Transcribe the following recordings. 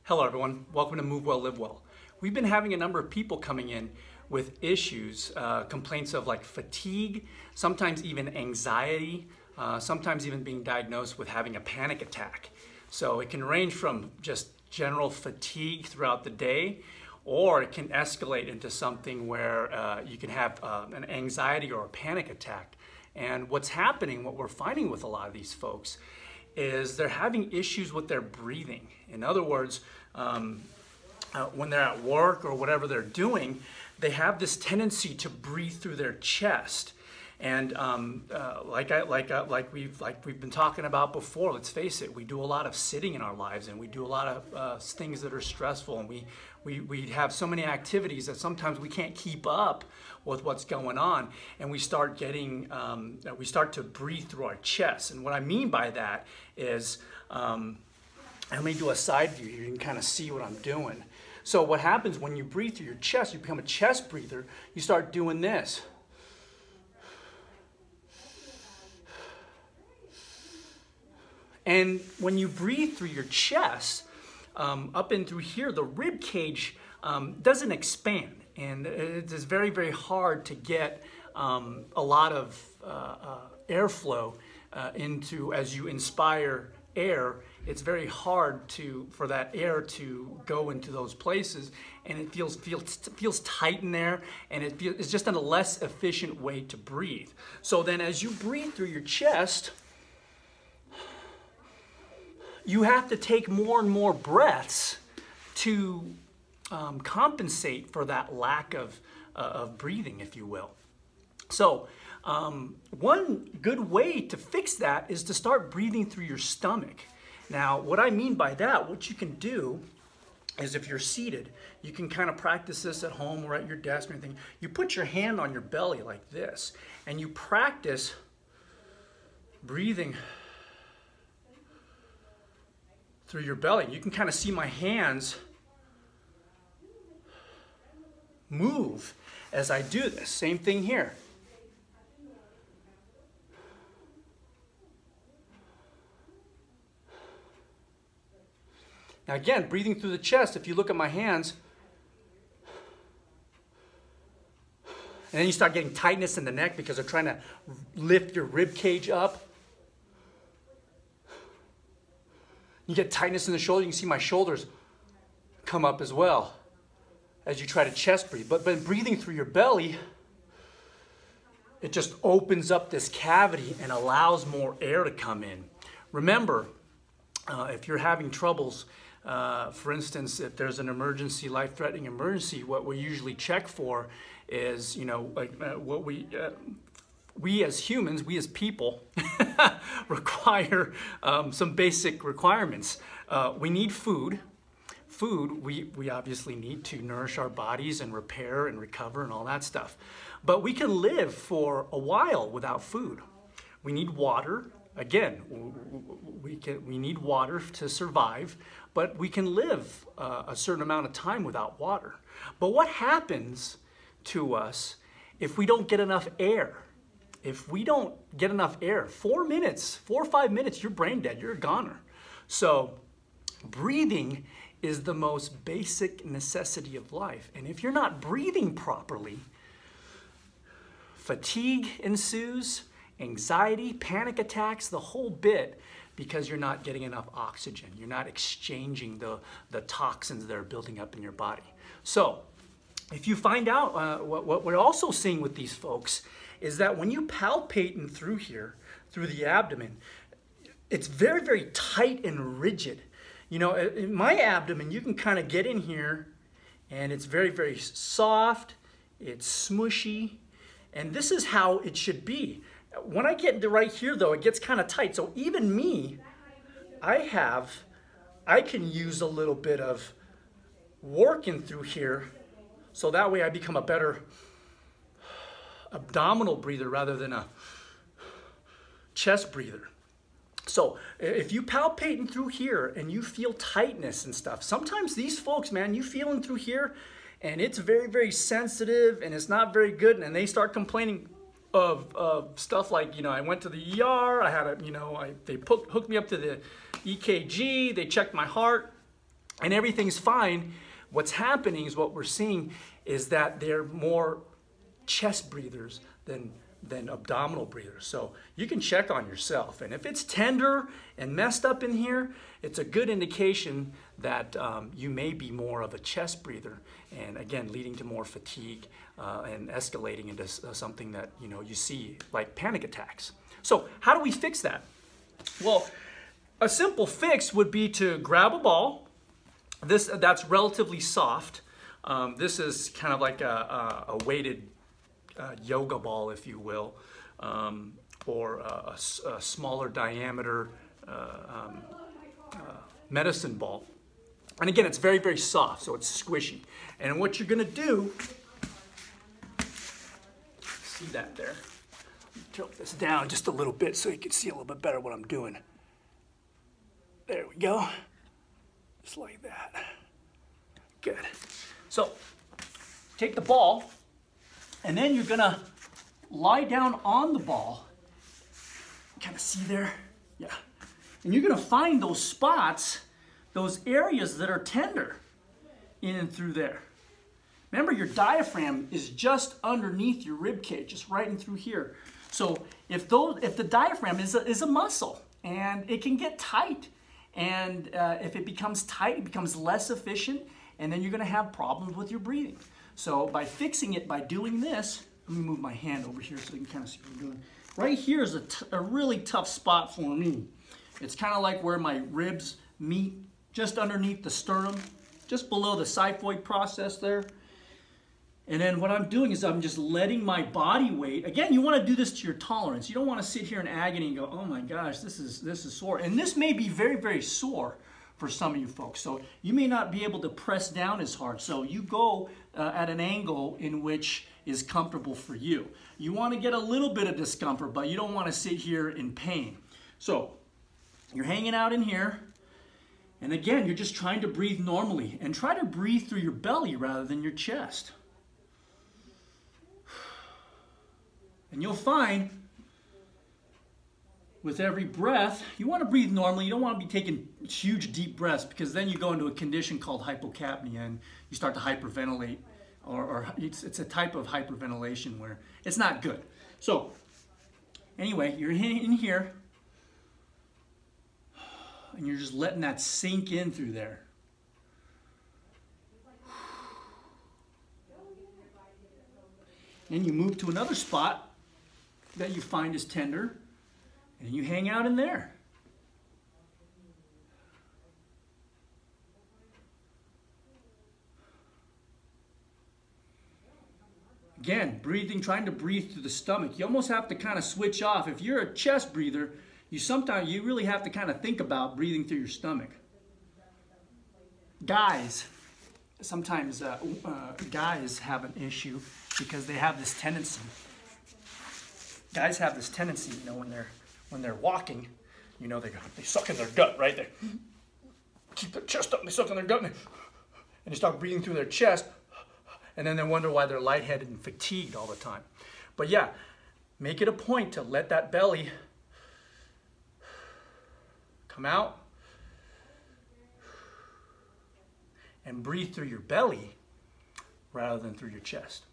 Hello everyone, welcome to Move Well, Live Well. We've been having a number of people coming in with issues, complaints of like fatigue, sometimes even anxiety, sometimes even being diagnosed with having a panic attack. So it can range from just general fatigue throughout the day, or it can escalate into something where you can have an anxiety or a panic attack. And what's happening, what we're finding with a lot of these folks, is they're having issues with their breathing. In other words, when they're at work or whatever they're doing, they have this tendency to breathe through their chest. And like we've been talking about before, let's face it, we do a lot of sitting in our lives, and we do a lot of things that are stressful, and we have so many activities that sometimes we can't keep up with what's going on, and we start getting we start to breathe through our chest. And what I mean by that is, let me do a side view here. You can kind of see what I'm doing. So what happens when you breathe through your chest, you become a chest breather, you start doing this. And when you breathe through your chest, up and through here, the rib cage doesn't expand. And it is very, very hard to get a lot of airflow into, as you inspire air, it's very hard for that air to go into those places, and it feels tight in there, and it's just a less efficient way to breathe. So then as you breathe through your chest, you have to take more and more breaths to compensate for that lack of breathing, if you will. So one good way to fix that is to start breathing through your stomach. Now, what I mean by that, what you can do is, if you're seated, you can kind of practice this at home or at your desk or anything. You put your hand on your belly like this, and you practice breathing through your belly. You can kind of see my hands move as I do this. Same thing here. Now again, breathing through the chest, if you look at my hands, and then you start getting tightness in the neck because they're trying to lift your rib cage up. You get tightness in the shoulder. You can see my shoulders come up as well as you try to chest breathe. But breathing through your belly, it just opens up this cavity and allows more air to come in. Remember, if you're having troubles, for instance, if there's an emergency, life-threatening emergency, what we usually check for is, what we as humans, we as people, require some basic requirements. We need food. Food, we obviously need to nourish our bodies and repair and recover and all that stuff. But we can live for a while without food. We need water. Again, we need water to survive, but we can live a certain amount of time without water. But what happens to us if we don't get enough air? If we don't get enough air, 4 or 5 minutes, you're brain dead, you're a goner. So breathing is the most basic necessity of life. And if you're not breathing properly, fatigue ensues, anxiety, panic attacks, the whole bit, because you're not getting enough oxygen. You're not exchanging the toxins that are building up in your body. So if you find out, what we're also seeing with these folks is that when you palpate in through here, through the abdomen, it's very, very tight and rigid. You know, in my abdomen, you can kind of get in here, and it's very, very soft, it's smushy, and this is how it should be. When I get into right here, though, it gets kind of tight. So even me, I can use a little bit of working through here, so that way I become a better abdominal breather rather than a chest breather. So if you palpating through here and you feel tightness and stuff, sometimes these folks, man, you feeling through here and it's very, very sensitive and it's not very good, and they start complaining of stuff like, I went to the ER, I had they hooked me up to the EKG, they checked my heart, and everything's fine, what's happening is what we're seeing is that they're more chest breathers than abdominal breathers. So you can check on yourself. And if it's tender and messed up in here, it's a good indication that you may be more of a chest breather. And again, leading to more fatigue and escalating into something that you see like panic attacks. So how do we fix that? Well, a simple fix would be to grab a ball. That's relatively soft. This is kind of like a weighted yoga ball, if you will, or a smaller diameter medicine ball. And again, it's very, very soft, so it's squishy. And what you're gonna do, see that there? Tilt this down just a little bit so you can see a little bit better what I'm doing. There we go, just like that. Good. So, take the ball, and then you're gonna lie down on the ball. Kind of see there? Yeah. And you're gonna find those spots, those areas that are tender in and through there. Remember, your diaphragm is just underneath your rib cage, just right in through here. So if the diaphragm is a muscle, and it can get tight, and if it becomes tight, it becomes less efficient, and then you're gonna have problems with your breathing. So by fixing it, by doing this, let me move my hand over here so you can kind of see what I'm doing. Right here is a really tough spot for me. It's kind of like where my ribs meet, just underneath the sternum, just below the xiphoid process there. And then what I'm doing is I'm just letting my body weight, again, you want to do this to your tolerance. You don't want to sit here in agony and go, oh my gosh, this is sore. And this may be very, very sore for some of you folks. So you may not be able to press down as hard. So you go at an angle in which is comfortable for you. You want to get a little bit of discomfort, but you don't want to sit here in pain. So you're hanging out in here. And again, you're just trying to breathe normally. And try to breathe through your belly rather than your chest. And you'll find with every breath, you want to breathe normally. You don't want to be taking huge, deep breaths, because then you go into a condition called hypocapnia and you start to hyperventilate, or it's a type of hyperventilation where it's not good. So anyway, you're in here and you're just letting that sink in through there. And you move to another spot that you find is tender, and you hang out in there. Again, breathing, trying to breathe through the stomach. You almost have to kind of switch off. If you're a chest breather, you really have to kind of think about breathing through your stomach. Guys, sometimes guys have an issue because they have this tendency. Guys have this tendency, when they're walking, they suck in their gut, right? They keep their chest up and they suck in their gut and they start breathing through their chest, and then they wonder why they're lightheaded and fatigued all the time. But yeah, make it a point to let that belly come out and breathe through your belly rather than through your chest.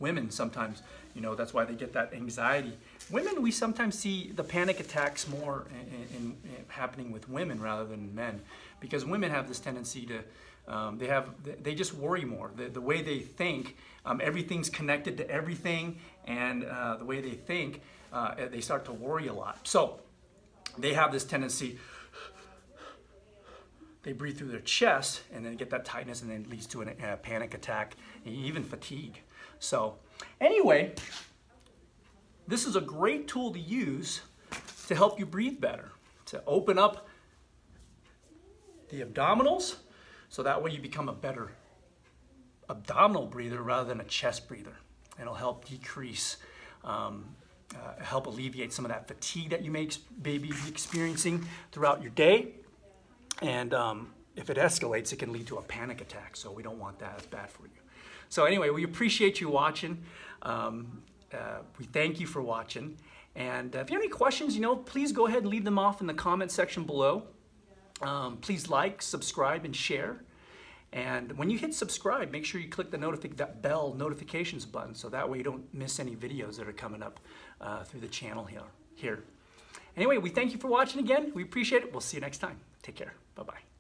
Women sometimes, that's why they get that anxiety. Women, we sometimes see the panic attacks more in happening with women rather than men, because women have this tendency to, they just worry more. The way they think, everything's connected to everything, and the way they think, they start to worry a lot. So they have this tendency, they breathe through their chest and then get that tightness, and then it leads to a panic attack, and even fatigue. So anyway, this is a great tool to use to help you breathe better, to open up the abdominals, so that way you become a better abdominal breather rather than a chest breather. And it'll help decrease, help alleviate some of that fatigue that you may be experiencing throughout your day. And if it escalates, it can lead to a panic attack, so we don't want that. It's bad for you. So anyway, we appreciate you watching. We thank you for watching. And if you have any questions, please go ahead and leave them off in the comment section below. Please like, subscribe, and share. And when you hit subscribe, make sure you click that bell notifications button, so that way you don't miss any videos that are coming up through the channel here. Anyway, we thank you for watching again. We appreciate it. We'll see you next time. Take care. Bye-bye.